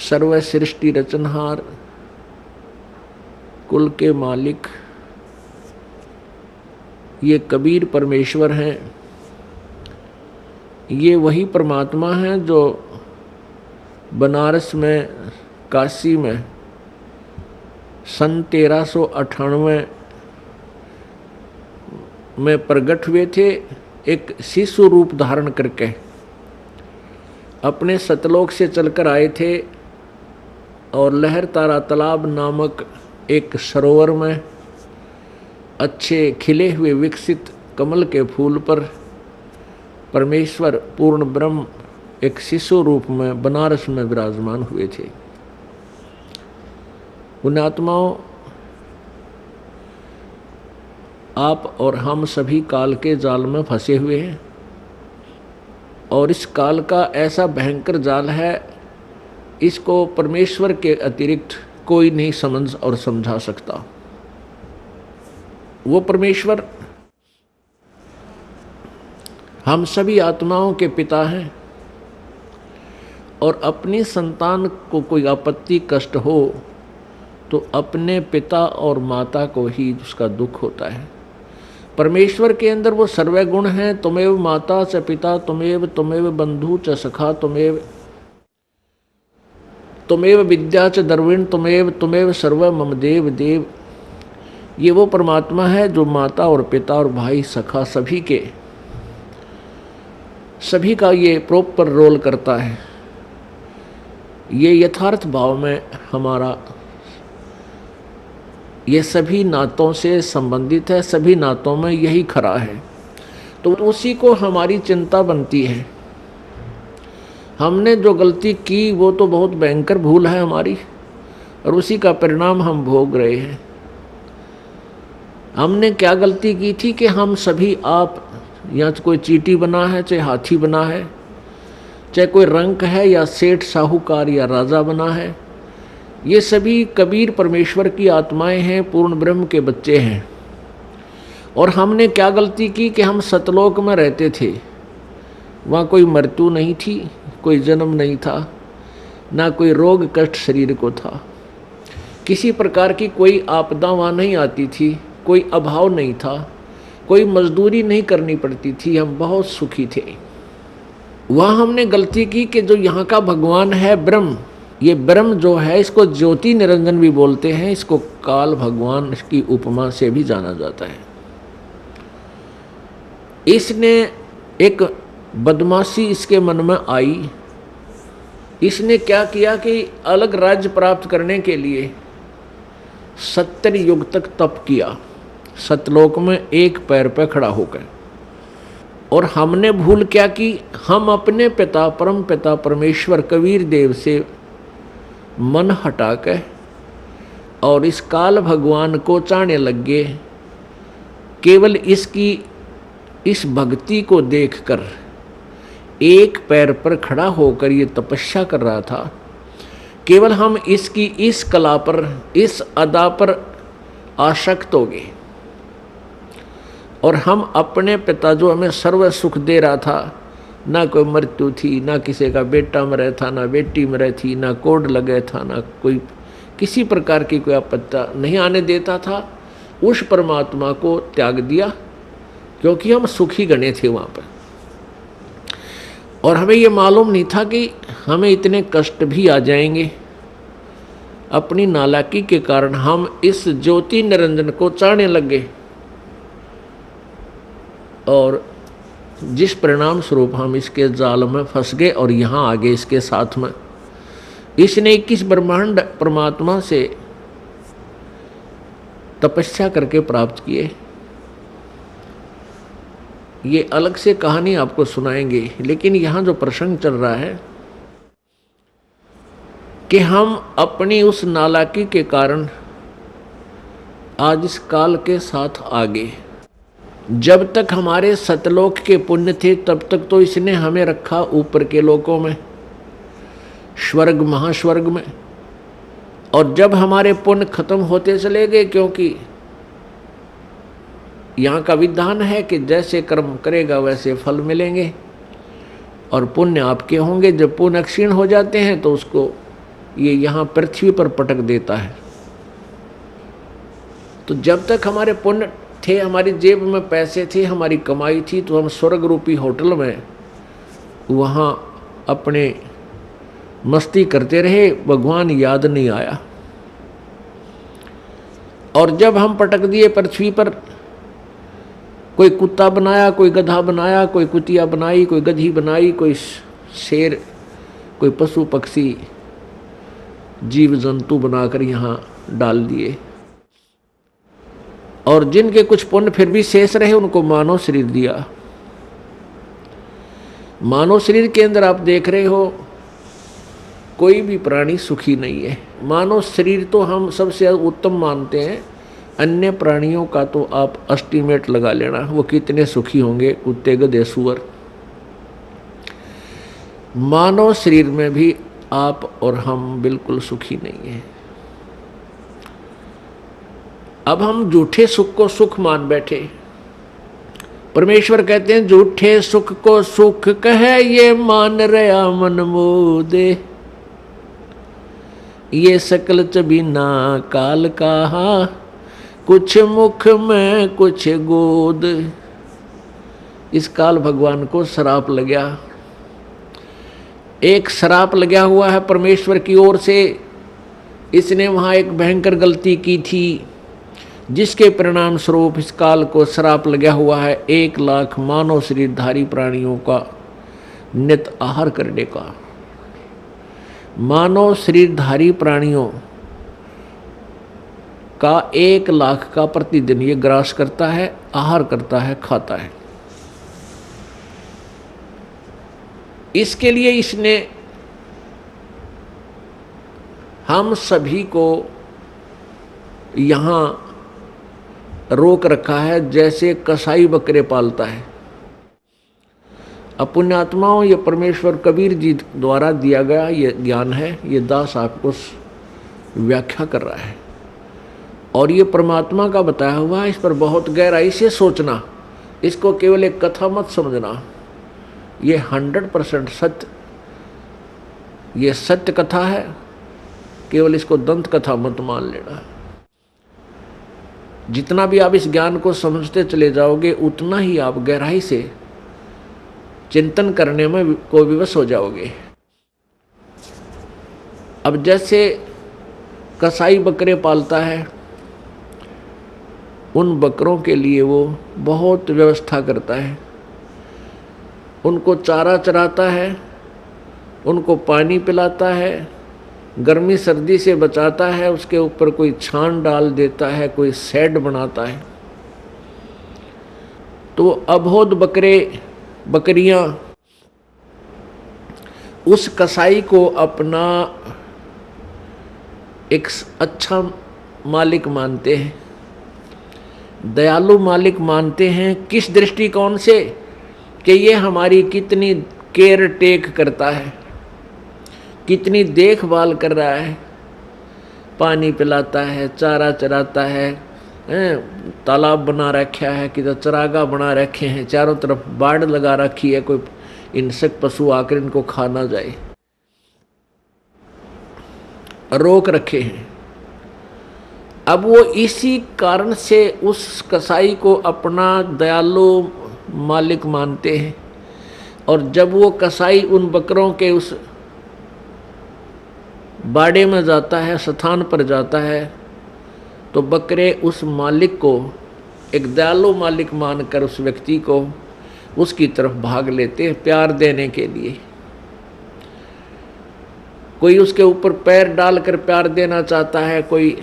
सर्व सृष्टि रचनहार, कुल के मालिक, ये कबीर परमेश्वर हैं। ये वही परमात्मा हैं जो बनारस में, काशी में सन 1398 में प्रकट हुए थे, एक शिशु रूप धारण करके अपने सतलोक से चलकर आए थे और लहर तारा तालाब नामक एक सरोवर में अच्छे खिले हुए विकसित कमल के फूल पर परमेश्वर पूर्ण ब्रह्म एक शिशु रूप में बनारस में विराजमान हुए थे। पुण्यात्माओं, आप और हम सभी काल के जाल में फंसे हुए हैं और इस काल का ऐसा भयंकर जाल है, इसको परमेश्वर के अतिरिक्त कोई नहीं समझ और समझा सकता। वो परमेश्वर हम सभी आत्माओं के पिता हैं और अपनी संतान को कोई आपत्ति कष्ट हो तो अपने पिता और माता को ही उसका दुख होता है। परमेश्वर के अंदर वो सर्वे गुण हैं। तुमेव माता च पिता तुमेव बंधु च सखा तुमेव विद्या च द्रविण तुमेव सर्व मम देव देव। ये वो परमात्मा है जो माता और पिता और भाई सखा सभी का ये प्रॉपर रोल करता है। ये यथार्थ भाव में हमारा ये सभी नातों से संबंधित है, सभी नातों में यही खरा है। तो उसी को हमारी चिंता बनती है। हमने जो गलती की वो तो बहुत भयंकर भूल है हमारी और उसी का परिणाम हम भोग रहे हैं। हमने क्या गलती की थी कि हम सभी आप, या कोई चींटी बना है चाहे हाथी बना है, चाहे कोई रंक है या सेठ साहूकार या राजा बना है, ये सभी कबीर परमेश्वर की आत्माएं हैं, पूर्ण ब्रह्म के बच्चे हैं। और हमने क्या गलती की कि हम सतलोक में रहते थे, वहाँ कोई मृत्यु नहीं थी, कोई जन्म नहीं था, ना कोई रोग कष्ट शरीर को था, किसी प्रकार की कोई आपदा वहाँ नहीं आती थी, कोई अभाव नहीं था, कोई मजदूरी नहीं करनी पड़ती थी, हम बहुत सुखी थे। वहाँ हमने गलती की कि जो यहाँ का भगवान है ब्रह्म, ये ब्रह्म जो है इसको ज्योति निरंजन भी बोलते हैं, इसको काल भगवान की उपमा से भी जाना जाता है। इसने एक बदमाशी इसके मन में आई। इसने क्या किया कि अलग राज्य प्राप्त करने के लिए 70 युग तक तप किया, सतलोक में एक पैर पर खड़ा होकर। और हमने भूल क्या की, हम अपने पिता परम पिता परमेश्वर कबीर देव से मन हटा के और इस काल भगवान को चाहने लग गए। केवल इसकी इस भक्ति को देखकर एक पैर पर खड़ा होकर ये तपस्या कर रहा था। केवल हम इसकी इस कला पर, इस अदा पर आसक्त हो गए और हम अपने पिता जो हमें सर्व सुख दे रहा था, ना कोई मृत्यु थी, ना किसी का बेटा मरे था, ना बेटी मरे थी, ना कोड लगे था, ना कोई किसी प्रकार की कोई आपत्ति नहीं आने देता था, उस परमात्मा को त्याग दिया क्योंकि हम सुखी गणे थे वहाँ पर। और हमें ये मालूम नहीं था कि हमें इतने कष्ट भी आ जाएंगे। अपनी नालायकी के कारण हम इस ज्योति निरंजन को चाहने लगे और जिस परिणाम स्वरूप हम इसके जाल में फंस गए और यहाँ आगे इसके साथ में इसने 21 ब्रह्मांड परमात्मा से तपस्या करके प्राप्त किए। ये अलग से कहानी आपको सुनाएंगे, लेकिन यहाँ जो प्रसंग चल रहा है कि हम अपनी उस नालायकी के कारण आज इस काल के साथ आगे। जब तक हमारे सतलोक के पुण्य थे तब तक तो इसने हमें रखा ऊपर के लोकों में, स्वर्ग महास्वर्ग में। और जब हमारे पुण्य खत्म होते चले गए, क्योंकि यहाँ का विधान है कि जैसे कर्म करेगा वैसे फल मिलेंगे और पुण्य आपके होंगे। जब पुण्य क्षीण हो जाते हैं तो उसको ये यहाँ पृथ्वी पर पटक देता है। तो जब तक हमारे पुण्य थे, हमारी जेब में पैसे थे, हमारी कमाई थी, तो हम स्वर्ग रूपी होटल में वहाँ अपने मस्ती करते रहे, भगवान याद नहीं आया। और जब हम पटक दिए पृथ्वी पर, कोई कुत्ता बनाया, कोई गधा बनाया, कोई कुतिया बनाई, कोई गधी बनाई, कोई शेर, कोई पशु पक्षी जीव जंतु बनाकर यहाँ डाल दिए। और जिनके कुछ पुण्य फिर भी शेष रहे उनको मानव शरीर दिया। मानव शरीर के अंदर आप देख रहे हो कोई भी प्राणी सुखी नहीं है। मानव शरीर तो हम सबसे उत्तम मानते हैं, अन्य प्राणियों का तो आप एस्टीमेट लगा लेना वो कितने सुखी होंगे, कुत्ते गधे सूअर। मानव शरीर में भी आप और हम बिल्कुल सुखी नहीं हैं। अब हम झूठे सुख को सुख मान बैठे। परमेश्वर कहते हैं झूठे सुख को सुख कहे ये मान रहा मन मोदे, ये सकल चबीना काल कहा, कुछ मुख में कुछ गोद। इस काल भगवान को श्राप लग गया, एक श्राप लगा हुआ है परमेश्वर की ओर से। इसने वहाँ एक भयंकर गलती की थी जिसके परिणाम स्वरूप इस काल को श्राप लगा हुआ है 1 लाख मानव शरीरधारी प्राणियों का नित आहार करने का। मानव शरीरधारी प्राणियों का 1 लाख का प्रतिदिन ये ग्रास करता है, आहार करता है, खाता है। इसके लिए इसने हम सभी को यहाँ रोक रखा है, जैसे कसाई बकरे पालता है। पुण्यात्माओं, ये परमेश्वर कबीर जी द्वारा दिया गया ये ज्ञान है, ये दास आपको व्याख्या कर रहा है और ये परमात्मा का बताया हुआ है। इस पर बहुत गहराई से सोचना, इसको केवल एक कथा मत समझना, ये 100% सत्य, ये सत्य कथा है। केवल इसको दंत कथा मत मान लेना। जितना भी आप इस ज्ञान को समझते चले जाओगे उतना ही आप गहराई से चिंतन करने में को विवश हो जाओगे। अब जैसे कसाई बकरे पालता है, उन बकरों के लिए वो बहुत व्यवस्था करता है, उनको चारा चराता है, उनको पानी पिलाता है, गर्मी सर्दी से बचाता है, उसके ऊपर कोई छान डाल देता है, कोई शेड बनाता है। तो अबोध बकरे बकरियां उस कसाई को अपना एक अच्छा मालिक मानते हैं, दयालु मालिक मानते हैं। किस दृष्टिकोण से कि ये हमारी कितनी केयर टेक करता है, कितनी देखभाल कर रहा है, पानी पिलाता है, चारा चराता है, तालाब बना रखा है, किधर चरागाह बना रखे हैं, चारों तरफ बाड़ लगा रखी है, कोई हिंसक पशु आकर इनको खा ना जाए, रोक रखे हैं। अब वो इसी कारण से उस कसाई को अपना दयालु मालिक मानते हैं। और जब वो कसाई उन बकरों के उस बाड़े में जाता है, स्थान पर जाता है, तो बकरे उस मालिक को एक दयालु मालिक मानकर उस व्यक्ति को उसकी तरफ भाग लेते हैं प्यार देने के लिए। कोई उसके ऊपर पैर डालकर प्यार देना चाहता है, कोई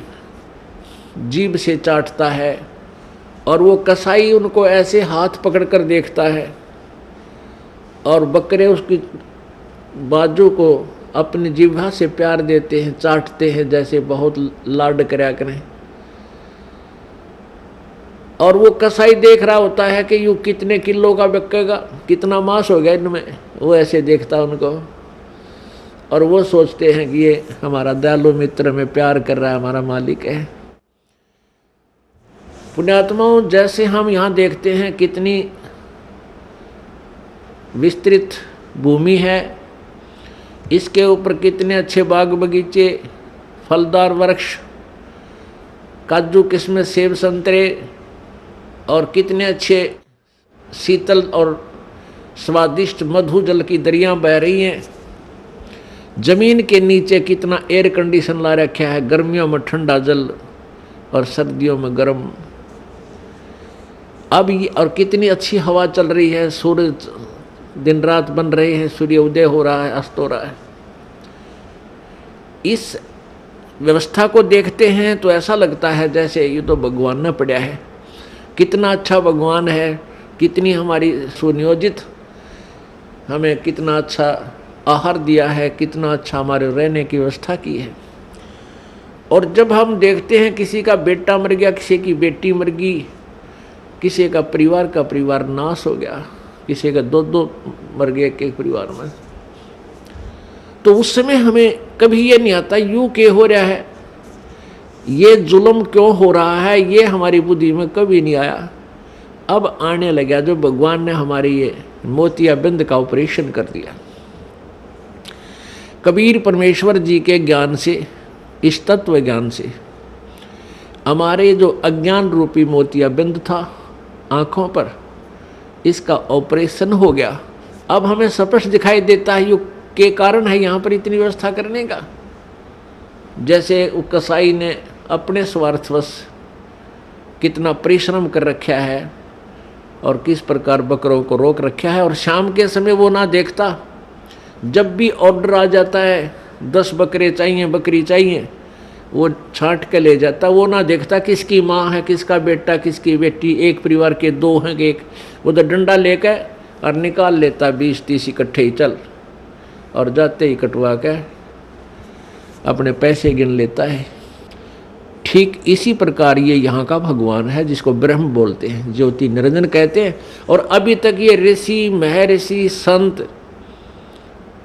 जीभ से चाटता है, और वो कसाई उनको ऐसे हाथ पकड़कर देखता है और बकरे उसकी बाजू को अपनी जिह्वा से प्यार देते हैं, चाटते हैं, जैसे बहुत लाड करया करें। और वो कसाई देख रहा होता है कि यूँ कितने किलो का बिकेगा, कितना मांस हो गया इनमें, वो ऐसे देखता है उनको, और वो सोचते हैं कि ये हमारा दयालु मित्र में प्यार कर रहा है, हमारा मालिक है। पुण्यात्माओं, जैसे हम यहाँ देखते हैं कितनी विस्तृत भूमि है, इसके ऊपर कितने अच्छे बाग बगीचे, फलदार वृक्ष, काजू किस्में, सेब संतरे, और कितने अच्छे शीतल और स्वादिष्ट मधु जल की दरियां बह रही हैं। जमीन के नीचे कितना एयर कंडीशन ला रखा है, गर्मियों में ठंडा जल और सर्दियों में गर्म। अब ये और कितनी अच्छी हवा चल रही है, सूरज दिन रात बन रहे हैं, सूर्य उदय हो रहा है, अस्त हो रहा है। इस व्यवस्था को देखते हैं तो ऐसा लगता है जैसे ये तो भगवान ने पढ़ा है, कितना अच्छा भगवान है, कितनी हमारी सुनियोजित, हमें कितना अच्छा आहार दिया है, कितना अच्छा हमारे रहने की व्यवस्था की है। और जब हम देखते हैं किसी का बेटा मर गया, किसी की बेटी मर गई, किसी का परिवार नाश हो गया, किसी का दो मर गए एक परिवार में, तो उस समय हमें कभी ये नहीं आता यूं क्यों हो रहा है, ये जुल्म क्यों हो रहा है, ये हमारी बुद्धि में कभी नहीं आया। अब आने लगा जो भगवान ने हमारी ये मोतियाबिंद का ऑपरेशन कर दिया। कबीर परमेश्वर जी के ज्ञान से, इस तत्व ज्ञान से हमारे जो अज्ञान रूपी मोतियाबिंद था आँखों पर, इसका ऑपरेशन हो गया। अब हमें स्पष्ट दिखाई देता है युग के कारण है यहाँ पर इतनी व्यवस्था करने का। जैसे कसाई ने अपने स्वार्थवश कितना परिश्रम कर रखा है और किस प्रकार बकरों को रोक रखा है, और शाम के समय वो ना देखता, जब भी ऑर्डर आ जाता है 10 बकरे चाहिए, बकरी चाहिए, वो छांट के ले जाता, वो ना देखता किसकी माँ है, किसका बेटा, किसकी बेटी, एक परिवार के 2 हैं कि एक, वो तो डंडा लेकर और निकाल लेता 20-30 इकट्ठे ही चल, और जाते ही कटवा के अपने पैसे गिन लेता है। ठीक इसी प्रकार ये यहाँ का भगवान है जिसको ब्रह्म बोलते हैं, ज्योति निरंजन कहते हैं। और अभी तक ये ऋषि, महर्षि, संत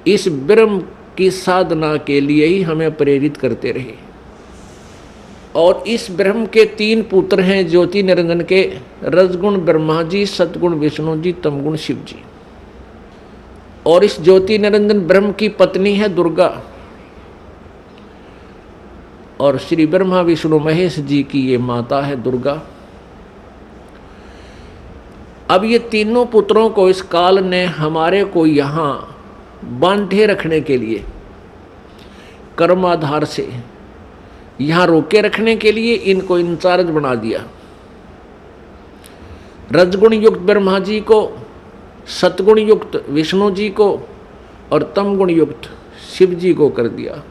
इस ब्रह्म की साधना के लिए ही हमें प्रेरित करते रहे। और इस ब्रह्म के 3 पुत्र हैं ज्योति निरंजन के, रजगुण ब्रह्मा जी, सतगुण विष्णु जी, तमगुण शिव जी। और इस ज्योति निरंजन ब्रह्म की पत्नी है दुर्गा, और श्री ब्रह्मा विष्णु महेश जी की ये माता है दुर्गा। अब ये तीनों पुत्रों को इस काल ने हमारे को यहाँ बांधे रखने के लिए, कर्म आधार से यहाँ रोके रखने के लिए इनको इंचार्ज बना दिया। रजगुण युक्त ब्रह्मा जी को, सतगुण युक्त विष्णु जी को और तमगुण युक्त शिव जी को कर दिया।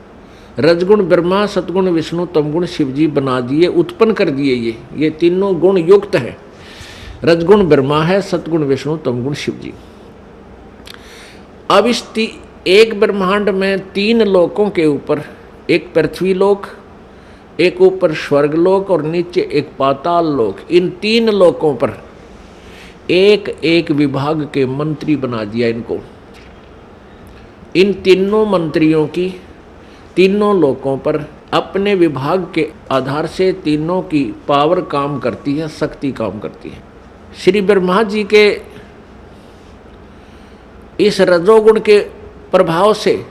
रजगुण ब्रह्मा, सतगुण विष्णु, तमगुण शिव जी बना दिए, उत्पन्न कर दिए। ये तीनों गुण युक्त है। रजगुण ब्रह्मा है, सतगुण विष्णु, तमगुण शिव जी। अब इस एक ब्रह्मांड में 3 लोकों के ऊपर, एक पृथ्वी लोक, एक ऊपर स्वर्ग लोक और नीचे एक पाताल लोक, इन 3 लोकों पर एक एक विभाग के मंत्री बना दिया इनको। इन तीनों मंत्रियों की तीनों लोकों पर अपने विभाग के आधार से तीनों की पावर काम करती है, शक्ति काम करती है। श्री ब्रह्मा जी के इस रजोगुण के प्रभाव से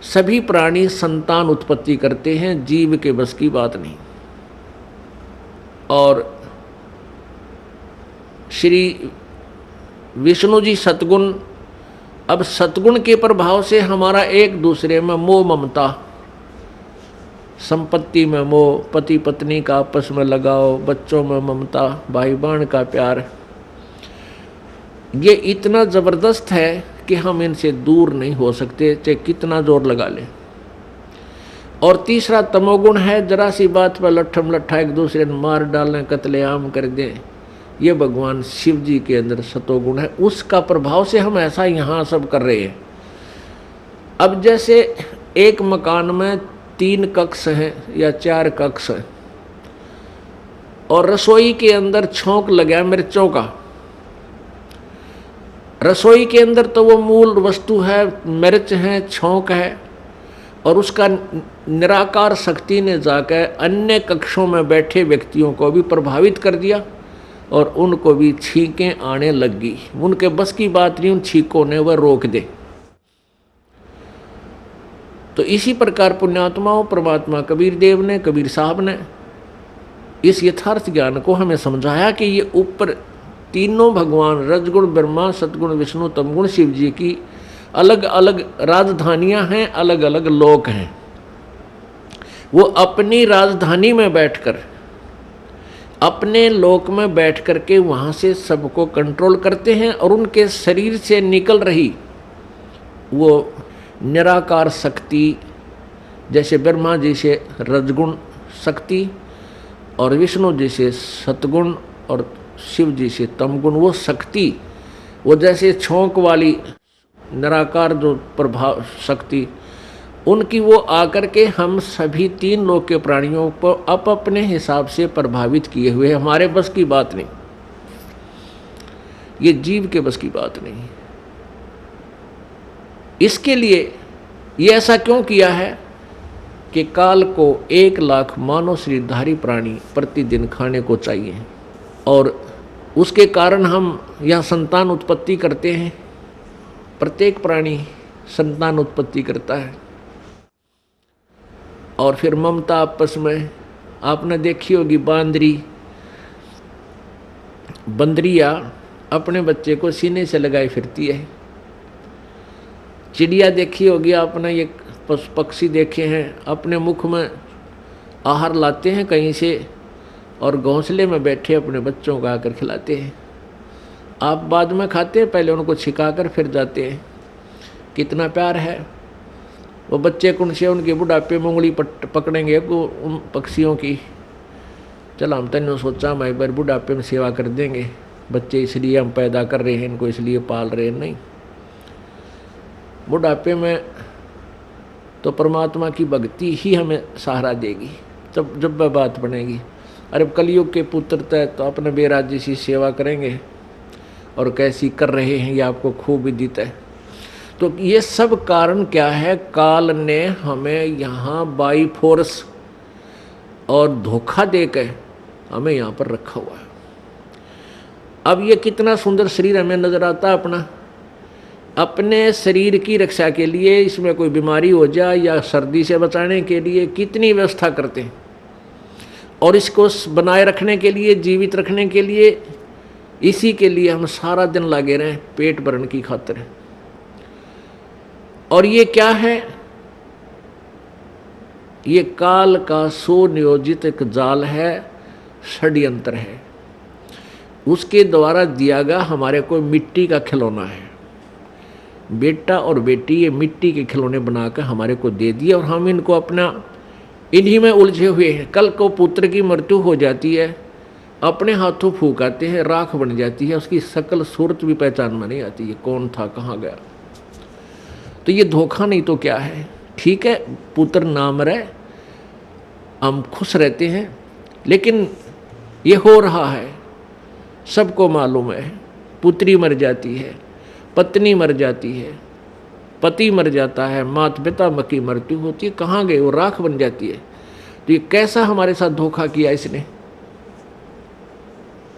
सभी प्राणी संतान उत्पत्ति करते हैं, जीव के बस की बात नहीं। और श्री विष्णु जी सतगुण, अब सतगुण के प्रभाव से हमारा एक दूसरे में मोह ममता, संपत्ति में मोह, पति पत्नी का आपस में लगाव, बच्चों में ममता, भाई बहन का प्यार, ये इतना ज़बरदस्त है कि हम इनसे दूर नहीं हो सकते, चाहे कितना जोर लगा लें। और तीसरा तमोगुण है, जरा सी बात पर लट्ठम लट्ठा एक दूसरे ने मार डालें, कत्लेआम कर दें। ये भगवान शिव जी के अंदर सतोगुण है, उसका प्रभाव से हम ऐसा यहाँ सब कर रहे हैं। अब जैसे एक मकान में 3 कक्ष हैं या 4 कक्ष हैं, और रसोई के अंदर छोंक लगा मिर्चों का। रसोई के अंदर तो वो मूल वस्तु है, मिर्च है, छोंक है, और उसका निराकार शक्ति ने जाकर अन्य कक्षों में बैठे व्यक्तियों को भी प्रभावित कर दिया, और उनको भी छींकें आने लग गई। उनके बस की बात नहीं उन छींकों ने वह रोक दे। तो इसी प्रकार पुण्यात्माओं परमात्मा कबीर देव ने, कबीर साहब ने इस यथार्थ ज्ञान को हमें समझाया कि ये ऊपर तीनों भगवान रजगुण ब्रह्मा, सतगुण विष्णु, तमगुण शिव जी की अलग अलग राजधानियां हैं, अलग अलग लोक हैं। वो अपनी राजधानी में बैठकर, अपने लोक में बैठ करके वहाँ से सबको कंट्रोल करते हैं और उनके शरीर से निकल रही वो निराकार शक्ति, जैसे ब्रह्मा जी से रजगुण शक्ति और विष्णु जी से सतगुण और शिव जी से तमगुण, वो शक्ति, वो जैसे छोंक वाली निराकार जो प्रभाव शक्ति, उनकी वो आकर के हम सभी तीन लोक के प्राणियों को अपने हिसाब से प्रभावित किए हुए। हमारे बस की बात नहीं, ये जीव के बस की बात नहीं। इसके लिए ये ऐसा क्यों किया है कि काल को 1 लाख मानव शरीरधारी प्राणी प्रतिदिन खाने को चाहिए और उसके कारण हम यह संतान उत्पत्ति करते हैं। प्रत्येक प्राणी संतान उत्पत्ति करता है और फिर ममता आपस में, आपने देखी होगी बंदरिया अपने बच्चे को सीने से लगाई फिरती है। चिड़िया देखी होगी आपने, ये पक्षी देखे हैं, अपने मुख में आहार लाते हैं कहीं से और घोंसले में बैठे अपने बच्चों को आकर खिलाते हैं। आप बाद में खाते हैं, पहले उनको छिकाकर फिर जाते हैं। कितना प्यार है। वो बच्चे कौन से उनके बुढ़ापे में उंगली पकड़ेंगे उन पक्षियों की। चलो हम तने सोचा मैं एक बार बुढ़ापे में सेवा कर देंगे, बच्चे इसलिए हम पैदा कर रहे हैं, इनको इसलिए पाल रहे हैं, नहीं। बुढ़ापे में तो परमात्मा की भक्ति ही हमें सहारा देगी, तब जब वह बात बनेगी। अरे कलयुग के पुत्र तय तो अपने बेराजी सी सेवा करेंगे और कैसी कर रहे हैं ये आपको खूब विदित है। तो ये सब कारण क्या है? काल ने हमें यहाँ बाई फोर्स और धोखा देकर हमें यहाँ पर रखा हुआ है। अब ये कितना सुंदर शरीर हमें नजर आता है अपना, अपने शरीर की रक्षा के लिए, इसमें कोई बीमारी हो जाए या सर्दी से बचाने के लिए कितनी व्यवस्था करते हैं और इसको बनाए रखने के लिए, जीवित रखने के लिए, इसी के लिए हम सारा दिन लगे रहें पेट भरने की खातिर। और ये क्या है? ये काल का सुनियोजित एक जाल है, षड्यंत्र है। उसके द्वारा दिया गया हमारे को मिट्टी का खिलौना है। बेटा और बेटी ये मिट्टी के खिलौने बनाकर हमारे को दे दिए और हम इनको अपना इन्हीं में उलझे हुए हैं। कल को पुत्र की मृत्यु हो जाती है, अपने हाथों फूकाते हैं, राख बन जाती है, उसकी शकल सूरत भी पहचान में नहीं आती है, कौन था कहाँ गया। तो ये धोखा नहीं तो क्या है? ठीक है, पुत्र ना मरे, हम खुश रहते हैं, लेकिन ये हो रहा है, सबको मालूम है। पुत्री मर जाती है, पत्नी मर जाती है, पति मर जाता है, माता पिता की मृत्यु होती है, कहाँ गए? वो राख बन जाती है। तो ये कैसा हमारे साथ धोखा किया इसने?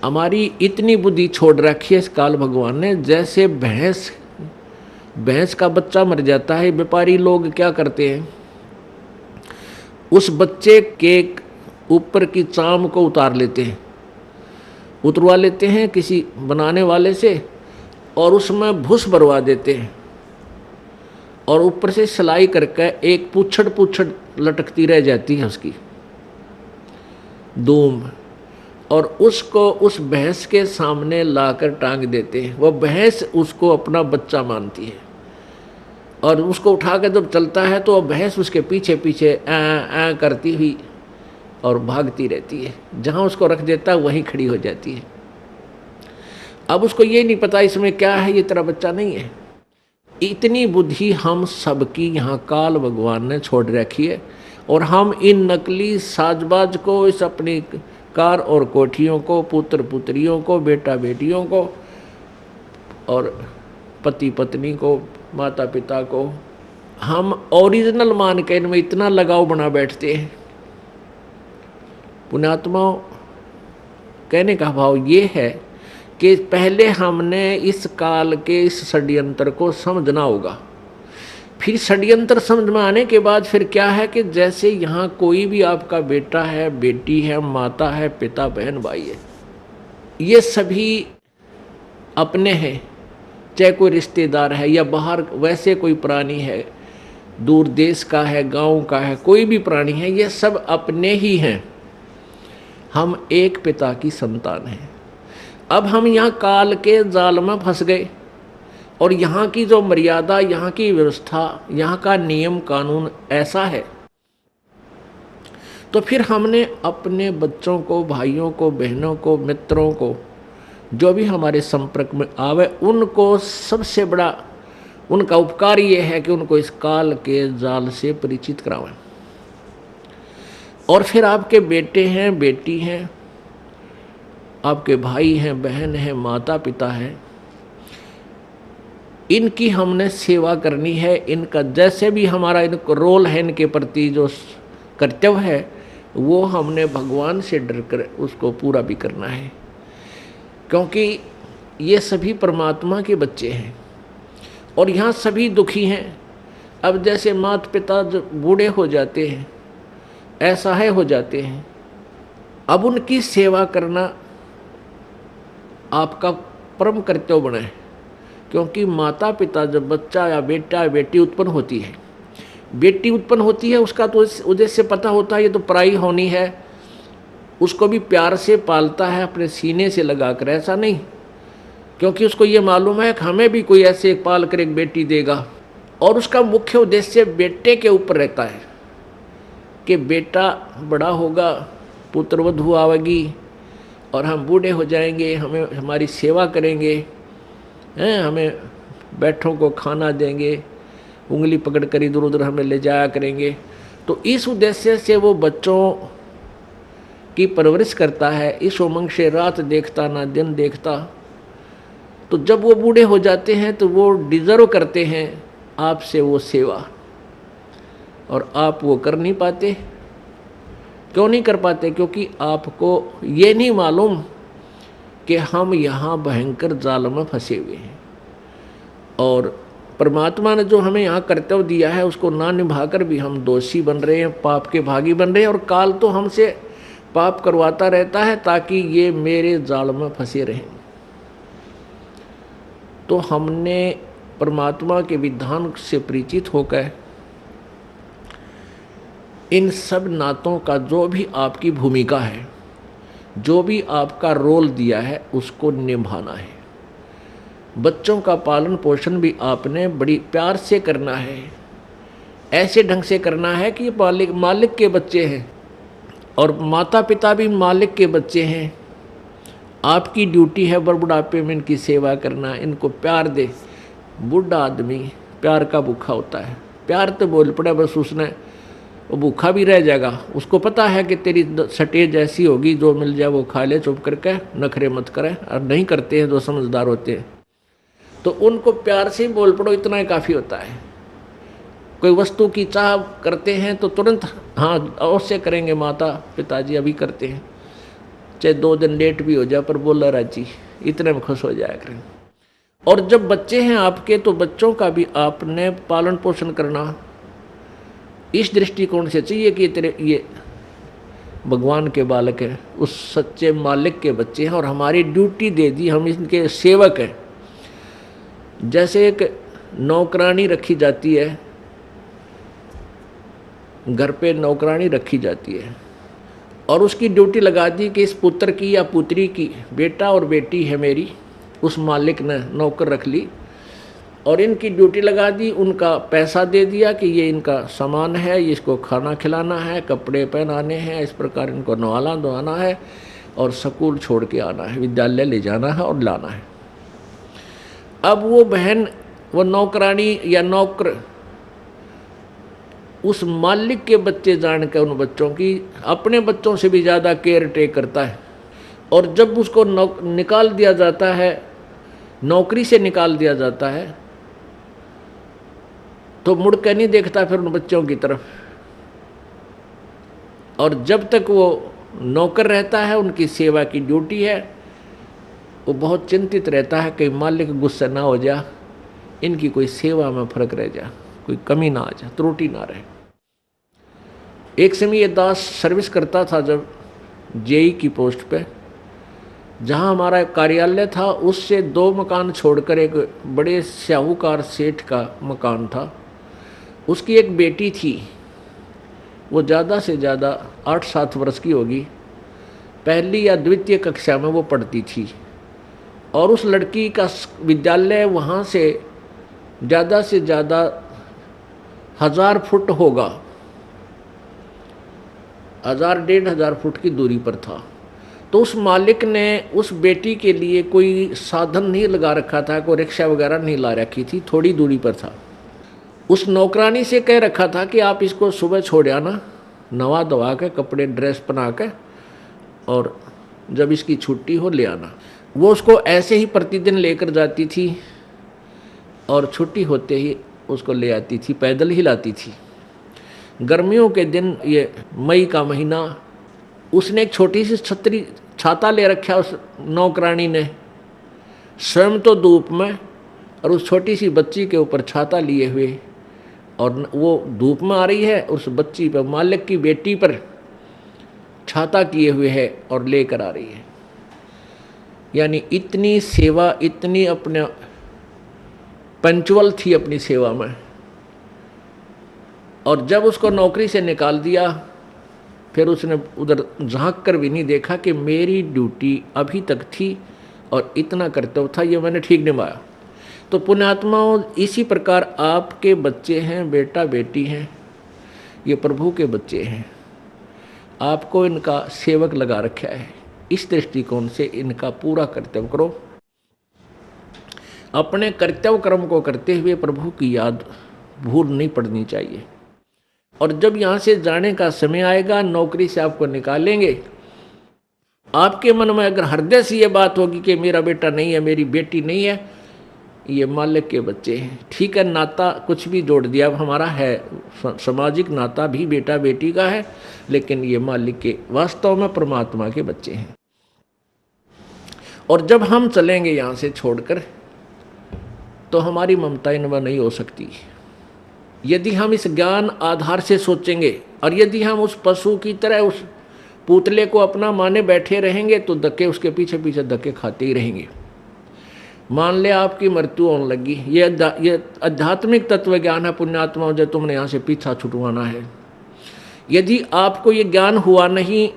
हमारी इतनी बुद्धि छोड़ रखी है इस काल भगवान ने। जैसे भैंस का बच्चा मर जाता है, व्यापारी लोग क्या करते हैं, उस बच्चे के ऊपर की चाम को उतार लेते हैं, उतरवा लेते हैं किसी बनाने वाले से और उसमें भूस भरवा देते हैं और ऊपर से सिलाई करके एक पूछड़ लटकती रह जाती है उसकी दूम, और उसको उस भैंस के सामने लाकर टांग देते हैं। वह भैंस उसको अपना बच्चा मानती है और उसको उठाकर जब चलता है तो वह भैंस उसके पीछे पीछे आ करती हुई और भागती रहती है। जहाँ उसको रख देता है वहीं खड़ी हो जाती है। अब उसको ये नहीं पता इसमें क्या है, ये तेरा बच्चा नहीं है। इतनी बुद्धि हम सबकी यहाँ काल भगवान ने छोड़ रखी है और हम इन नकली साजबाज को, इस अपनी कार और कोठियों को, पुत्र पुत्रियों को, बेटा बेटियों को और पति पत्नी को, माता पिता को हम ओरिजिनल मान के इनमें इतना लगाव बना बैठते हैं। पुण्यात्माओं, कहने का भाव ये है कि पहले हमने इस काल के इस षड्यंत्र को समझना होगा फिर षड्यंत्र समझ में आने के बाद फिर क्या है कि जैसे यहाँ कोई भी आपका बेटा है, बेटी है, माता है, पिता, बहन, भाई है, ये सभी अपने हैं, चाहे कोई रिश्तेदार है या बाहर वैसे कोई प्राणी है, दूर देश का है, गांव का है, कोई भी प्राणी है, ये सब अपने ही हैं। हम एक पिता की संतान हैं। अब हम यहाँ काल के जाल में फंस गए और यहाँ की जो मर्यादा, यहाँ की व्यवस्था, यहाँ का नियम कानून ऐसा है, तो फिर हमने अपने बच्चों को, भाइयों को, बहनों को, मित्रों को, जो भी हमारे संपर्क में आवे, उनको सबसे बड़ा उनका उपकार ये है कि उनको इस काल के जाल से परिचित करावें। और फिर आपके बेटे हैं, बेटी हैं, आपके भाई हैं, बहन हैं, माता पिता हैं, इनकी हमने सेवा करनी है। इनका जैसे भी हमारा इनको रोल है, इनके प्रति जो कर्तव्य है, वो हमने भगवान से डर कर उसको पूरा भी करना है, क्योंकि ये सभी परमात्मा के बच्चे हैं और यहाँ सभी दुखी हैं। अब जैसे माता पिता जो बूढ़े हो जाते हैं, असहाय हो जाते हैं, अब उनकी सेवा करना आपका परम कर्तव्य बना है, क्योंकि माता पिता जब बच्चा या बेटा या बेटी उत्पन्न होती है, बेटी उत्पन्न होती है, उसका तो उद्देश्य पता होता है, ये तो पराई होनी है, उसको भी प्यार से पालता है, अपने सीने से लगा कर, ऐसा नहीं, क्योंकि उसको ये मालूम है कि हमें भी कोई ऐसे पाल कर एक बेटी देगा। और उसका मुख्य उद्देश्य बेटे के ऊपर रहता है कि बेटा बड़ा होगा, पुत्रवधू आवेगी और हम बूढ़े हो जाएंगे, हमें हमारी सेवा करेंगे, हैं, हमें बैठों को खाना देंगे, उंगली पकड़ कर इधर उधर हमें ले जाया करेंगे। तो इस उद्देश्य से वो बच्चों की परवरिश करता है, इस उमंग से रात देखता ना दिन देखता। तो जब वो बूढ़े हो जाते हैं तो वो डिज़र्व करते हैं आपसे वो सेवा, और आप वो कर नहीं पाते। क्यों नहीं कर पाते? क्योंकि आपको ये नहीं मालूम कि हम यहाँ भयंकर जाल में फंसे हुए हैं और परमात्मा ने जो हमें यहाँ कर्तव्य दिया है उसको ना निभाकर भी हम दोषी बन रहे हैं, पाप के भागी बन रहे हैं, और काल तो हमसे पाप करवाता रहता है ताकि ये मेरे जाल में फंसे रहें। तो हमने परमात्मा के विधान से परिचित होकर इन सब नातों का जो भी आपकी भूमिका है, जो भी आपका रोल दिया है, उसको निभाना है। बच्चों का पालन पोषण भी आपने बड़ी प्यार से करना है, ऐसे ढंग से करना है कि मालिक के बच्चे हैं और माता पिता भी मालिक के बच्चे हैं। आपकी ड्यूटी है बुढ़ापे में इनकी सेवा करना, इनको प्यार दे। बूढ़ा आदमी प्यार का भूखा होता है, प्यार तो बोल पड़े बस उसने, वो भूखा भी रह जाएगा। उसको पता है कि तेरी सटेज ऐसी होगी, जो मिल जाए वो खा ले, चुप करके नखरे मत करें। और नहीं करते हैं जो समझदार होते हैं, तो उनको प्यार से ही बोल पड़ो, इतना ही काफ़ी होता है। कोई वस्तु की चाह करते हैं तो तुरंत हाँ अवश्य करेंगे, माता पिताजी अभी करते हैं, चाहे 2 दिन लेट भी हो जाए पर बोला राजी, इतने में खुश हो जाया करें। और जब बच्चे हैं आपके, तो बच्चों का भी आपने पालन पोषण करना इस दृष्टिकोण से चाहिए कि तेरे ये भगवान के बालक हैं, उस सच्चे मालिक के बच्चे हैं और हमारी ड्यूटी दे दी, हम इनके सेवक हैं। जैसे एक नौकरानी रखी जाती है, घर पे नौकरानी रखी जाती है और उसकी ड्यूटी लगा दी कि इस पुत्र की या पुत्री की, बेटा और बेटी है मेरी, उस मालिक ने नौकर रख ली और इनकी ड्यूटी लगा दी, उनका पैसा दे दिया कि ये इनका सामान है, इसको खाना खिलाना है, कपड़े पहनाने हैं, इस प्रकार इनको नहलाना धोना है और स्कूल छोड़ के आना है, विद्यालय ले जाना है और लाना है। अब वो बहन, वो नौकरानी या नौकर उस मालिक के बच्चे जान के उन बच्चों की अपने बच्चों से भी ज़्यादा केयर टेक करता है। और जब उसको निकाल दिया जाता है, नौकरी से निकाल दिया जाता है, तो मुड़ के नहीं देखता फिर उन बच्चों की तरफ। और जब तक वो नौकर रहता है, उनकी सेवा की ड्यूटी है, वो बहुत चिंतित रहता है कि मालिक गुस्सा ना हो जा, इनकी कोई सेवा में फर्क रह जा, कोई कमी ना आ जाए, त्रुटि ना रहे। एक समय ये दास सर्विस करता था जब जेई की पोस्ट पे, जहाँ हमारा कार्यालय था उससे 2 मकान छोड़कर एक बड़े साहूकार सेठ का मकान था। उसकी एक बेटी थी, वो ज़्यादा से ज़्यादा 8-7 वर्ष की होगी, पहली या द्वितीय कक्षा में वो पढ़ती थी। और उस लड़की का विद्यालय वहाँ से ज़्यादा 1000 फुट होगा, 1000-1500 फुट की दूरी पर था। तो उस मालिक ने उस बेटी के लिए कोई साधन नहीं लगा रखा था, कोई रिक्शा वगैरह नहीं ला रखी थी, थोड़ी दूरी पर था। उस नौकरानी से कह रखा था कि आप इसको सुबह छोड़ आना, नवा धवा के, कपड़े ड्रेस बना के, और जब इसकी छुट्टी हो ले आना। वो उसको ऐसे ही प्रतिदिन लेकर जाती थी और छुट्टी होते ही उसको ले आती थी, पैदल ही लाती थी। गर्मियों के दिन, ये मई का महीना, उसने एक छोटी सी छाता ले रखा उस नौकरानी ने, स्वयं तो धूप में, और उस छोटी सी बच्ची के ऊपर छाता लिए हुए, और वो धूप में आ रही है, उस बच्ची पर, मालिक की बेटी पर छाता किए हुए है और लेकर आ रही है। यानी इतनी सेवा, इतनी अपने पंचुअल थी अपनी सेवा में। और जब उसको नौकरी से निकाल दिया, फिर उसने उधर झांक कर भी नहीं देखा कि मेरी ड्यूटी अभी तक थी और इतना कर्तव्य था, ये मैंने ठीक निभाया। तो पुण्यात्माओं, इसी प्रकार आपके बच्चे हैं, बेटा बेटी हैं, ये प्रभु के बच्चे हैं, आपको इनका सेवक लगा रखा है। इस दृष्टिकोण से इनका पूरा कर्तव्य करो। अपने कर्तव्य कर्म को करते हुए प्रभु की याद भूल नहीं पड़नी चाहिए। और जब यहाँ से जाने का समय आएगा, नौकरी से आपको निकालेंगे, आपके मन में अगर हृदय से ये बात होगी कि मेरा बेटा नहीं है, मेरी बेटी नहीं है, ये मालिक के बच्चे हैं, ठीक है, नाता कुछ भी जोड़ दिया अब हमारा है, सामाजिक नाता भी बेटा बेटी का है, लेकिन ये मालिक के, वास्तव में परमात्मा के बच्चे हैं। और जब हम चलेंगे यहाँ से छोड़कर, तो हमारी ममता इनमें नहीं हो सकती। यदि हम इस ज्ञान आधार से सोचेंगे, और यदि हम उस पशु की तरह उस पुतले को अपना माने बैठे रहेंगे, तो धक्के उसके पीछे पीछे धक्के खाते ही रहेंगे। मान ले आपकी मृत्यु होने लगी, ये आध्यात्मिक तत्व ज्ञान है पुण्यात्मा, जो तुमने यहाँ से पीछा छुटवाना है। यदि आपको ये ज्ञान हुआ नहीं,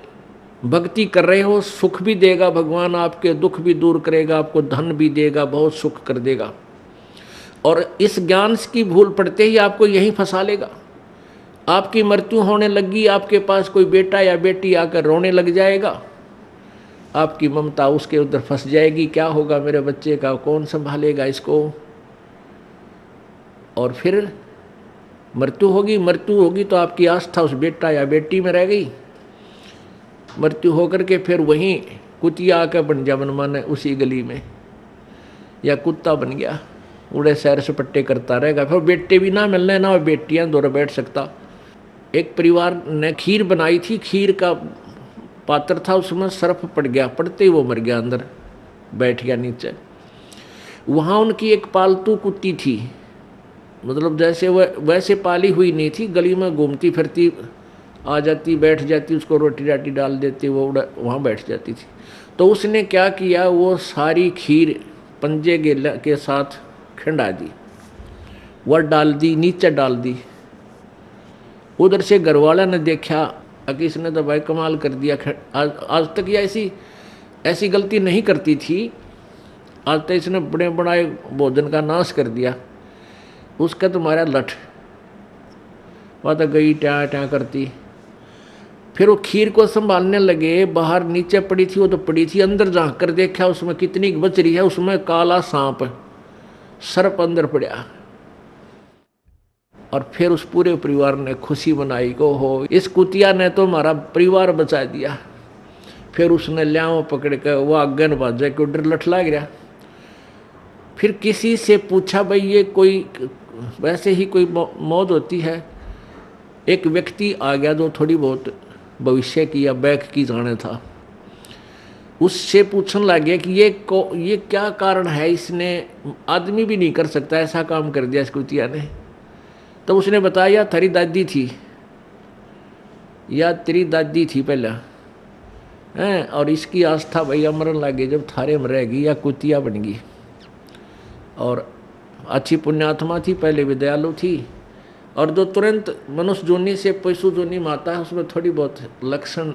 भक्ति कर रहे हो, सुख भी देगा भगवान, आपके दुख भी दूर करेगा, आपको धन भी देगा, बहुत सुख कर देगा। और इस ज्ञान की भूल पड़ते ही आपको यहीं फंसा लेगा। आपकी मृत्यु होने लगी, आपके पास कोई बेटा या बेटी आकर रोने लग जाएगा, आपकी ममता उसके उधर फंस जाएगी, क्या होगा मेरे बच्चे का, कौन संभालेगा इसको। और फिर मृत्यु होगी तो आपकी आस्था उस बेटा या बेटी में रह गई। मृत्यु होकर के फिर वहीं कुतिया आकर बन जा मनमाने उसी गली में, या कुत्ता बन गया, उड़े सैर सपट्टे करता रहेगा। फिर बेटे भी ना मिलने, ना बेटियां दौड़ बैठ सकता। एक परिवार ने खीर बनाई थी, खीर का पात्र था, उसमें सर्फ पड़ गया, पड़ते ही वो मर गया, अंदर बैठ गया नीचे। वहाँ उनकी एक पालतू कुत्ती थी, मतलब जैसे वह वैसे पाली हुई नहीं थी, गली में घूमती फिरती, आ जाती, बैठ जाती, उसको रोटी राटी डाल देती, वो वहाँ बैठ जाती थी। तो उसने क्या किया, वो सारी खीर पंजे के साथ खिंडा दी, वह डाल दी, नीचे डाल दी। उधर से घरवाला ने देखा कि इसने तो भाई कमाल कर दिया, आज तक ये ऐसी गलती नहीं करती थी, आज तक इसने बड़े बड़ा भोजन का नाश कर दिया। उसका तुम्हारा लठ, वह तो गई ट्या ट्या करती। फिर वो खीर को संभालने लगे, बाहर नीचे पड़ी थी, वो तो पड़ी थी, अंदर झांक कर देखा उसमें कितनी बच रही है, उसमें काला सांप, सर्प अंदर पड़ा। और फिर उस पूरे परिवार ने खुशी मनाई को हो, इस कुतिया ने तो हमारा परिवार बचा दिया। फिर उसने ल्याओ पकड़ कर वो आगन बाजे को डर लठला गया। फिर किसी से पूछा, भाई ये कोई वैसे ही कोई मौत होती है? एक व्यक्ति आ गया जो थोड़ी बहुत भविष्य की या बैक की जाने था, उससे पूछने लग गया कि ये क्या कारण है, इसने आदमी भी नहीं कर सकता, ऐसा काम कर दिया इस कुतिया ने। तो उसने बताया थारी दादी थी या तेरी दादी थी पहले हैं, और इसकी आस्था भैया मरन लगी जब थारे में रहेगी या कुतिया बन गई। और अच्छी पुण्यात्मा थी, पहले भी दयालु थी, और जो तुरंत मनुष्य जोनी से पशु जोनी में आता है उसमें थोड़ी बहुत लक्षण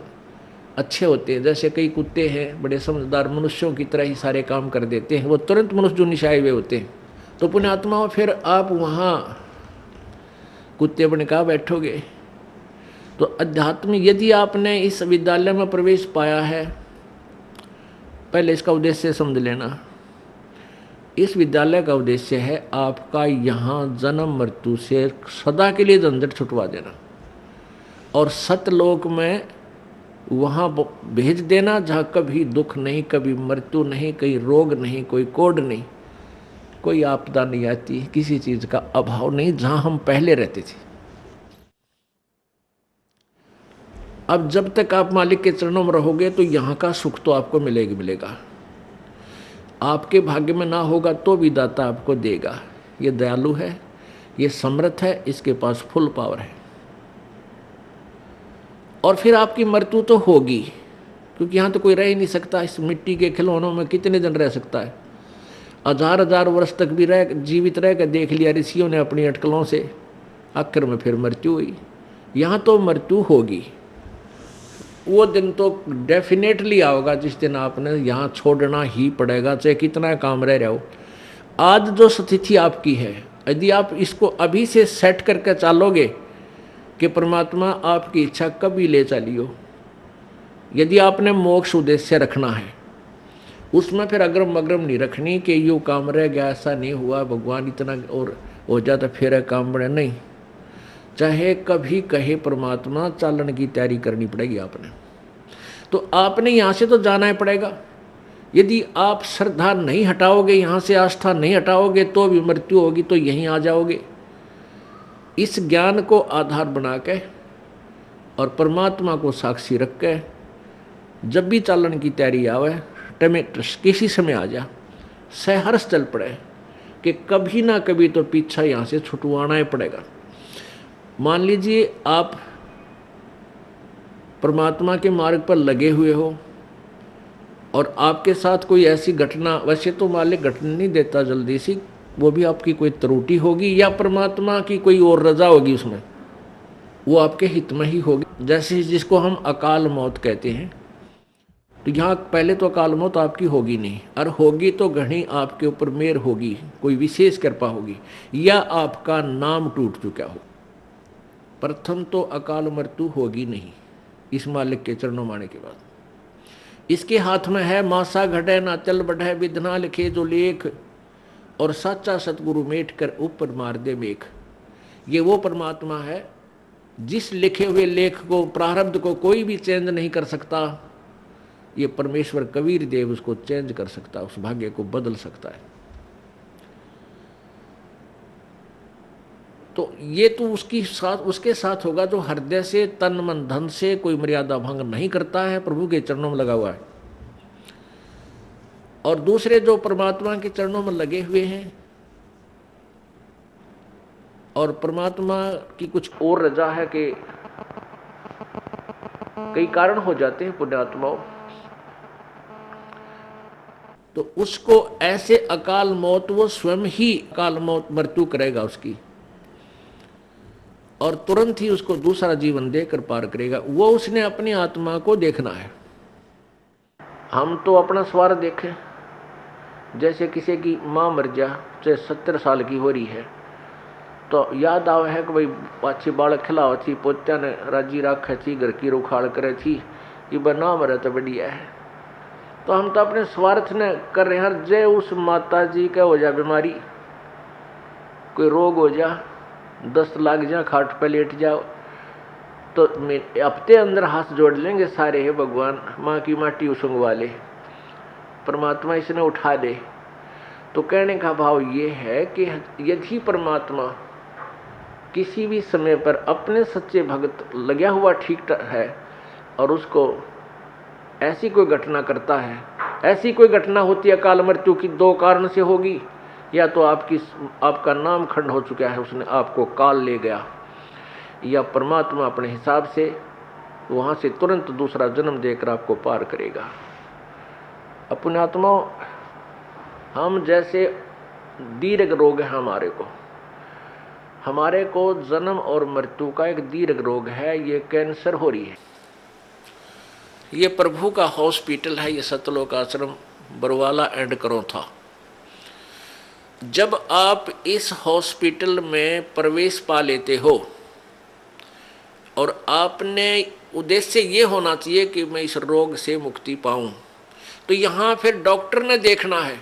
अच्छे होते हैं। जैसे कई कुत्ते हैं बड़े समझदार मनुष्यों की तरह ही सारे काम कर देते हैं, वो तुरंत मनुष्य जोनी से आए हुए होते हैं। तो पुण्यात्मा फिर आप वहाँ कुत्ते बन का बैठोगे। तो अध्यात्म यदि आपने इस विद्यालय में प्रवेश पाया है, पहले इसका उद्देश्य समझ लेना। इस विद्यालय का उद्देश्य है आपका यहाँ जन्म मृत्यु से सदा के लिए झंझट छुटवा देना और सतलोक में वहाँ भेज देना जहाँ कभी दुख नहीं, कभी मृत्यु नहीं, कोई रोग नहीं, कोई कोढ़ नहीं, कोई आपदा नहीं आती, किसी चीज़ का अभाव नहीं, जहाँ हम पहले रहते थे। अब जब तक आप मालिक के चरणों में रहोगे तो यहाँ का सुख तो आपको मिलेगा। आपके भाग्य में ना होगा तो भी दाता आपको देगा। ये दयालु है, ये समर्थ है, इसके पास फुल पावर है। और फिर आपकी मृत्यु तो होगी, क्योंकि यहाँ तो कोई रह ही नहीं सकता। इस मिट्टी के खिलौनों में कितने दिन रह सकता है? हजार वर्ष तक भी जीवित रह कर देख लिया ऋषियों ने अपनी अटकलों से, आखिर में फिर मृत्यु हुई। यहाँ तो मृत्यु होगी। वो दिन तो डेफिनेटली आओगा जिस दिन आपने यहाँ छोड़ना ही पड़ेगा, चाहे कितना काम रह रहा हो। आज जो स्थिति आपकी है, यदि आप इसको अभी से सेट करके चलोगे कि परमात्मा आपकी इच्छा कभी ले चलियो, यदि आपने मोक्ष उद्देश्य रखना है, उसमें फिर अग्रम अग्रम नहीं रखनी कि यूँ काम रह गया, ऐसा नहीं हुआ, भगवान इतना और हो जाता फिर काम बने, नहीं। चाहे कभी कहे परमात्मा, चालन की तैयारी करनी पड़ेगी आपने। तो आपने यहाँ से तो जाना ही पड़ेगा। यदि आप श्रद्धा नहीं हटाओगे, यहाँ से आस्था नहीं हटाओगे, तो भी मृत्यु होगी, तो यहीं आ जाओगे। इस ज्ञान को आधार बना के और परमात्मा को साक्षी रख के जब भी चालन की तैयारी आवे, किसी समय आ जा, सहर्ष चल पड़े कि कभी ना कभी तो पीछा यहाँ से छुटवाना ही पड़ेगा। मान लीजिए आप परमात्मा के मार्ग पर लगे हुए हो और आपके साथ कोई ऐसी घटना, वैसे तो मालिक घटना नहीं देता जल्दी सी, वो भी आपकी कोई त्रुटि होगी या परमात्मा की कोई और रजा होगी, उसमें वो आपके हित में ही होगी। जैसे जिसको हम अकाल मौत कहते हैं, तो यहाँ पहले तो अकाल मौत आपकी होगी नहीं, और होगी तो घनी आपके ऊपर मेहर होगी, कोई विशेष कृपा होगी, या आपका नाम टूट चुका हो। प्रथम तो अकाल मृत्यु होगी नहीं इस मालिक के चरणों में आने के बाद। इसके हाथ में है मासा घटे ना चल बढ़े, विधना लिखे जो लेख, और सच्चा सतगुरु मेट कर ऊपर मार दे मेख। ये वो परमात्मा है जिस लिखे हुए लेख को, प्रारब्ध को कोई भी चेंज नहीं कर सकता। ये परमेश्वर कबीर देव उसको चेंज कर सकता, उस भाग्य को बदल सकता है। तो ये तो उसके साथ होगा जो हृदय से, तन मन धन से कोई मर्यादा भंग नहीं करता है, प्रभु के चरणों में लगा हुआ है। और दूसरे जो परमात्मा के चरणों में लगे हुए हैं और परमात्मा की कुछ और रजा है कि कई कारण हो जाते हैं पुण्यात्माओं, तो उसको ऐसे अकाल मौत, वो स्वयं ही अकाल मौत मृत्यु करेगा उसकी, और तुरंत ही उसको दूसरा जीवन देकर पार करेगा। वो उसने अपनी आत्मा को देखना है। हम तो अपना स्वार्थ देखें। जैसे किसी की माँ मर जा, चाहे 70 साल की हो रही है, तो याद आवे है कि भाई अच्छी बालक खिलाओ थी, पोत्या ने राजी रखे थी, घर की रुखाड़ करे थी, ये बना मरे तो बढ़िया है। तो हम तो अपने स्वार्थ ने कर रहे हैं। जय उस माता जी का हो जा बीमारी, कोई रोग हो जा, दस्त लग जा, खाट पे लेट जाओ, तो हफ्ते अंदर हाथ जोड़ लेंगे सारे, है भगवान माँ की माटी उसंगवा ले, परमात्मा इसने उठा दे। तो कहने का भाव ये है कि यदि परमात्मा किसी भी समय पर अपने सच्चे भक्त लगा हुआ ठीक है और उसको ऐसी कोई घटना करता है, ऐसी कोई घटना होती है अकाल मृत्यु की, दो कारण से होगी। या तो आपका नाम खंड हो चुका है, उसने आपको काल ले गया, या परमात्मा अपने हिसाब से वहाँ से तुरंत दूसरा जन्म देकर आपको पार करेगा। अपने आत्मा हम जैसे दीर्घ रोग है हमारे को जन्म और मृत्यु का एक दीर्घ रोग है, ये कैंसर हो रही है। ये प्रभु का हॉस्पिटल है, ये सतलोक आश्रम बरवाला एंड करो था। जब आप इस हॉस्पिटल में प्रवेश पा लेते हो और आपने उद्देश्य ये होना चाहिए कि मैं इस रोग से मुक्ति पाऊं, तो यहाँ फिर डॉक्टर ने देखना है।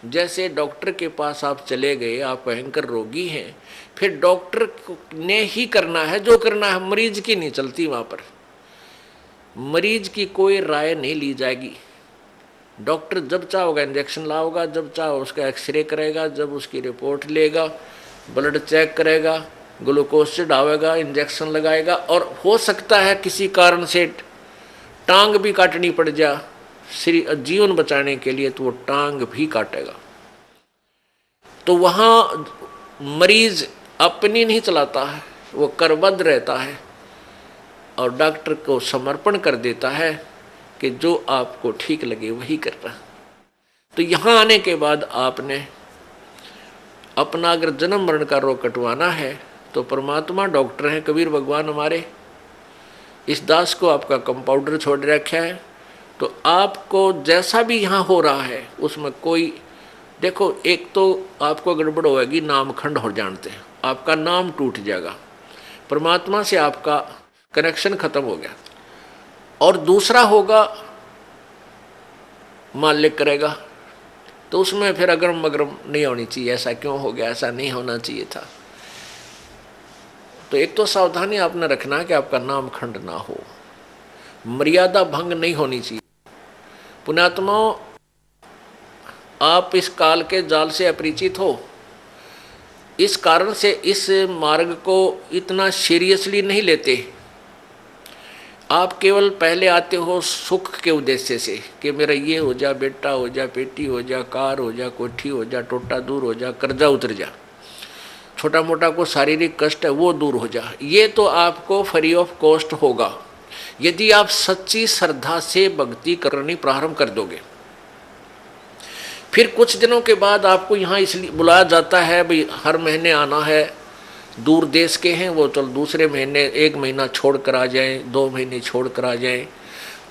जैसे डॉक्टर के पास आप चले गए, आप भयंकर रोगी हैं, फिर डॉक्टर ने ही करना है जो करना है, मरीज की नहीं चलती। वहाँ पर मरीज की कोई राय नहीं ली जाएगी। डॉक्टर जब चाहोगा इंजेक्शन लाओगा, जब चाहो उसका एक्सरे करेगा, जब उसकी रिपोर्ट लेगा, ब्लड चेक करेगा, ग्लूकोज चढ़ावेगा, इंजेक्शन लगाएगा, और हो सकता है किसी कारण से टांग भी काटनी पड़ जा जीवन बचाने के लिए, तो वो टांग भी काटेगा। तो वहाँ मरीज अपनी नहीं चलाता है, वो करबद्ध रहता है और डॉक्टर को समर्पण कर देता है कि जो आपको ठीक लगे वही करना। तो यहाँ आने के बाद आपने अपना अगर जन्म मरण का रोग कटवाना है तो परमात्मा डॉक्टर हैं, कबीर भगवान हमारे। इस दास को आपका कंपाउंडर छोड़ रखा है, तो आपको जैसा भी यहाँ हो रहा है उसमें कोई देखो, एक तो आपको गड़बड़ होगी, नाम खंड हो जानते हैं, आपका नाम टूट जाएगा, परमात्मा से आपका कनेक्शन खत्म हो गया। और दूसरा होगा मालिक करेगा, तो उसमें फिर अगरम मगरम नहीं होनी चाहिए, ऐसा क्यों हो गया, ऐसा नहीं होना चाहिए था। तो एक तो सावधानी आपने रखना है कि आपका नाम खंड ना हो, मर्यादा भंग नहीं होनी चाहिए। पुण्यात्माओं, आप इस काल के जाल से अपरिचित हो, इस कारण से इस मार्ग को इतना सीरियसली नहीं लेते। आप केवल पहले आते हो सुख के उद्देश्य से कि मेरा ये हो जा, बेटा हो जा, बेटी हो जा, कार हो जा, कोठी हो जा, टोटा दूर हो जा, कर्जा उतर जा, छोटा मोटा को शारीरिक कष्ट है वो दूर हो जा। ये तो आपको फ्री ऑफ कॉस्ट होगा यदि आप सच्ची श्रद्धा से भक्ति करनी प्रारंभ कर दोगे। फिर कुछ दिनों के बाद आपको यहाँ इसलिए बुलाया जाता है, भाई हर महीने आना है, दूर देश के हैं वो, चल दूसरे महीने 1 महीना छोड़ कर आ जाएं, 2 महीने छोड़ कर आ जाएं।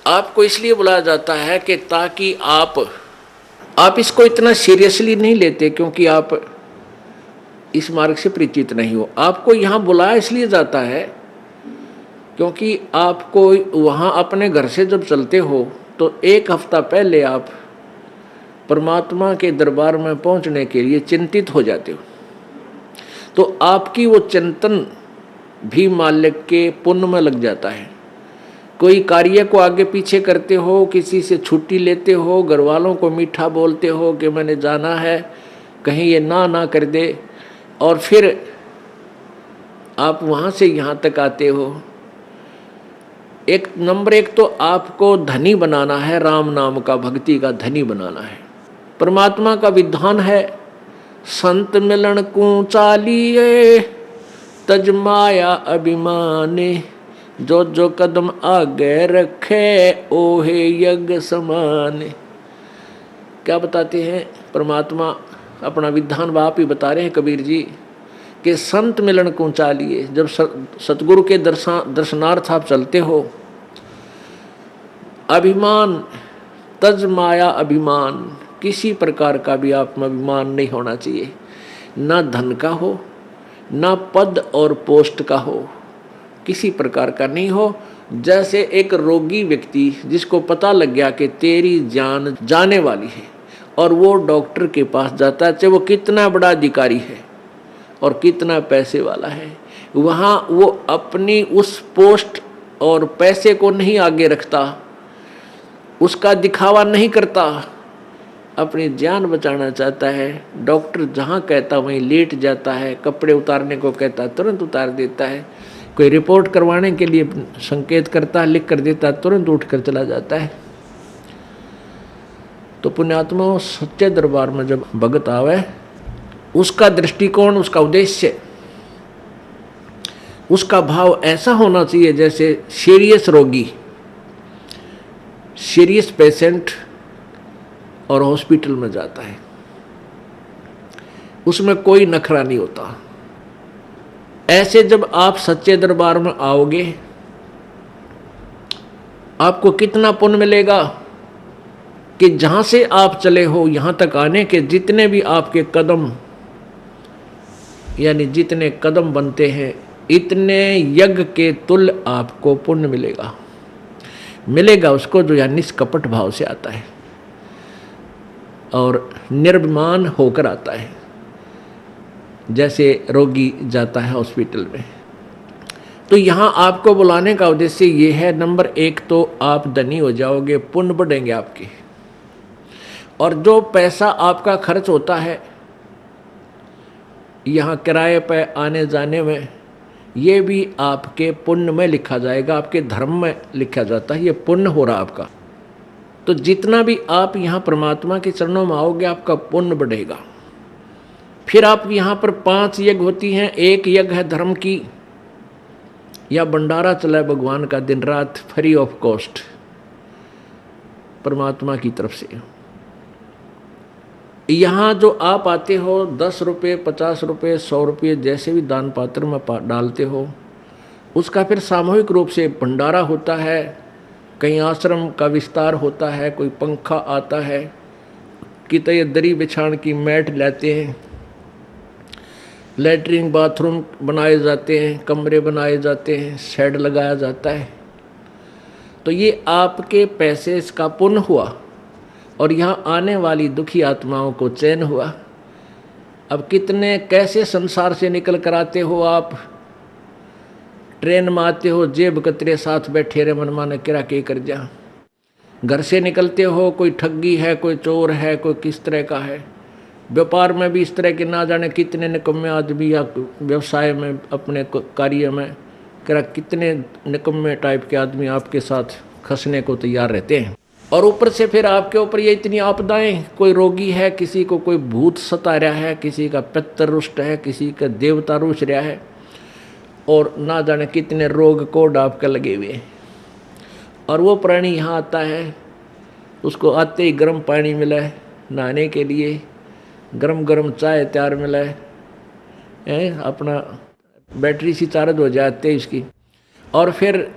आपको इसलिए बुलाया जाता है कि ताकि आप इसको इतना सीरियसली नहीं लेते, क्योंकि आप इस मार्ग से परिचित नहीं हो। आपको यहाँ बुलाया इसलिए जाता है क्योंकि आपको वहाँ अपने घर से जब चलते हो तो 1 हफ्ता पहले आप परमात्मा के दरबार में पहुँचने के लिए चिंतित हो जाते हो। तो आपकी वो चिंतन भी मालिक के पुण्य में लग जाता है। कोई कार्य को आगे पीछे करते हो, किसी से छुट्टी लेते हो, घर वालों को मीठा बोलते हो कि मैंने जाना है, कहीं ये ना कर दे, और फिर आप वहाँ से यहाँ तक आते हो। नंबर 1 तो आपको धनी बनाना है, राम नाम का, भक्ति का धनी बनाना है। परमात्मा का विधान है, संत मिलन को चालिए तज माया अभिमाने, जो जो कदम आगे रखे ओहे यज्ञ समाने। क्या बताते हैं परमात्मा, अपना विधान आप ही बता रहे हैं कबीर जी कि संत मिलन को चालिए। जब सतगुरु के दर्शनार्थ आप चलते हो, अभिमान तज माया अभिमान, किसी प्रकार का भी आप में अभिमान नहीं होना चाहिए, ना धन का हो, ना पद और पोस्ट का हो, किसी प्रकार का नहीं हो। जैसे एक रोगी व्यक्ति जिसको पता लग गया कि तेरी जान जाने वाली है और वो डॉक्टर के पास जाता है, चाहे वो कितना बड़ा अधिकारी है और कितना पैसे वाला है, वहाँ वो अपनी उस पोस्ट और पैसे को नहीं आगे रखता, उसका दिखावा नहीं करता, अपनी जान बचाना चाहता है। डॉक्टर जहाँ कहता वहीं लेट जाता है, कपड़े उतारने को कहता तुरंत उतार देता है, कोई रिपोर्ट करवाने के लिए संकेत करता, लिख कर देता, तुरंत उठ कर चला जाता है। तो पुण्यात्मा सच्चे दरबार में जब भगत आवे उसका दृष्टिकोण, उसका उद्देश्य, उसका भाव ऐसा होना चाहिए जैसे सीरियस रोगी, सीरियस पेशेंट और हॉस्पिटल में जाता है, उसमें कोई नखरा नहीं होता। ऐसे जब आप सच्चे दरबार में आओगे, आपको कितना पुण्य मिलेगा कि जहां से आप चले हो यहां तक आने के जितने भी आपके कदम, यानी जितने कदम बनते हैं, इतने यज्ञ के तुल्य आपको पुण्य मिलेगा। मिलेगा उसको जो यहाँ निष्कपट भाव से आता है और निर्भिमान होकर आता है, जैसे रोगी जाता है हॉस्पिटल में। तो यहाँ आपको बुलाने का उद्देश्य ये है, नंबर 1 तो आप धनी हो जाओगे, पुण्य बढ़ेंगे आपके, और जो पैसा आपका खर्च होता है यहाँ किराए पे आने जाने में, ये भी आपके पुण्य में लिखा जाएगा, आपके धर्म में लिखा जाता है, ये पुण्य हो रहा आपका। तो जितना भी आप यहाँ परमात्मा के चरणों में आओगे, आपका पुण्य बढ़ेगा। फिर आप यहाँ पर 5 यज्ञ होती हैं। एक यज्ञ है धर्म की, या भंडारा चला है भगवान का दिन रात फ्री ऑफ कॉस्ट परमात्मा की तरफ से। यहाँ जो आप आते हो 10 रुपये, 50 रुपये, 100 रुपये जैसे भी दान पात्र में डालते हो, उसका फिर सामूहिक रूप से भंडारा होता है, कहीं आश्रम का विस्तार होता है, कोई पंखा आता है, कितने दरी बिछाण की मैट लेते हैं, लैट्रिन बाथरूम बनाए जाते हैं, कमरे बनाए जाते हैं, शेड लगाया जाता है। तो ये आपके पैसे इसका पुण्य हुआ, और यहाँ आने वाली दुखी आत्माओं को चैन हुआ। अब कितने कैसे संसार से निकल कर आते हो आप, ट्रेन में आते हो, जेब कतरे साथ बैठे रहे, मनमाने किरा के कर जा। घर से निकलते हो, कोई ठगी है, कोई चोर है, कोई किस तरह का है। व्यापार में भी इस तरह के ना जाने कितने निकम्मे आदमी, या व्यवसाय में अपने कार्य में कितने निकम्मे टाइप के आदमी आपके साथ खसने को तैयार रहते हैं। और ऊपर से फिर आपके ऊपर ये इतनी आपदाएं, कोई रोगी है, किसी को कोई भूत सता रहा है, किसी का पितर रुष्ट है, किसी का देवता रुष्ट रहा है, और ना जाने कितने रोग कोड आपके लगे हुए। और वो प्राणी यहाँ आता है, उसको आते ही गर्म पानी मिला है नहाने के लिए, गरम गरम चाय तैयार मिला है, अपना बैटरी सी चार्ज हो जाती है इसकी, और फिर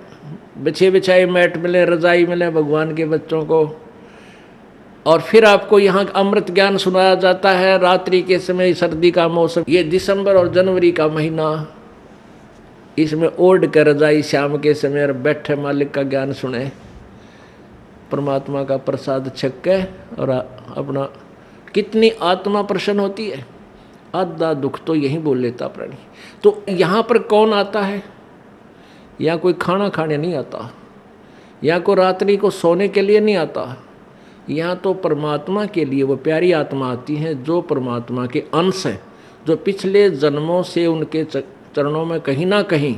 बिछे बिछाए मैट मिले, रजाई मिले भगवान के बच्चों को। और फिर आपको यहाँ अमृत ज्ञान सुनाया जाता है रात्रि के समय, सर्दी का मौसम, ये दिसंबर और जनवरी का महीना, इसमें ओढ़ कर रजाई शाम के समय और बैठे मालिक का ज्ञान सुने, परमात्मा का प्रसाद छक के, और अपना कितनी आत्मा प्रसन्न होती है। आधा दुख तो यही बोल लेता प्राणी। तो यहाँ पर कौन आता है? यहाँ कोई खाना खाने नहीं आता, यहाँ कोई रात्रि को सोने के लिए नहीं आता, यहाँ तो परमात्मा के लिए वो प्यारी आत्मा आती है जो परमात्मा के अंश है, जो पिछले जन्मों से उनके चरणों में कहीं ना कहीं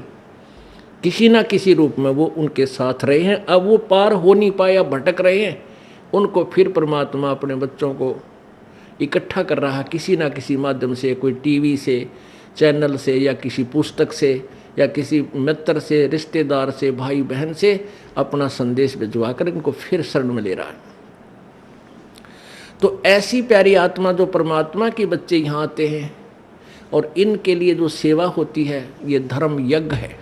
किसी ना किसी रूप में वो उनके साथ रहे हैं। अब वो पार हो नहीं पाया, भटक रहे हैं, उनको फिर परमात्मा अपने बच्चों को इकट्ठा कर रहा किसी ना किसी माध्यम से, कोई टीवी से, चैनल से, या किसी पुस्तक से, या किसी मित्र से, रिश्तेदार से, भाई बहन से अपना संदेश भिजवा कर इनको फिर शरण में ले रहा है। तो ऐसी प्यारी आत्मा जो परमात्मा के बच्चे यहाँ आते हैं, और इनके लिए जो सेवा होती है, ये धर्म यज्ञ है।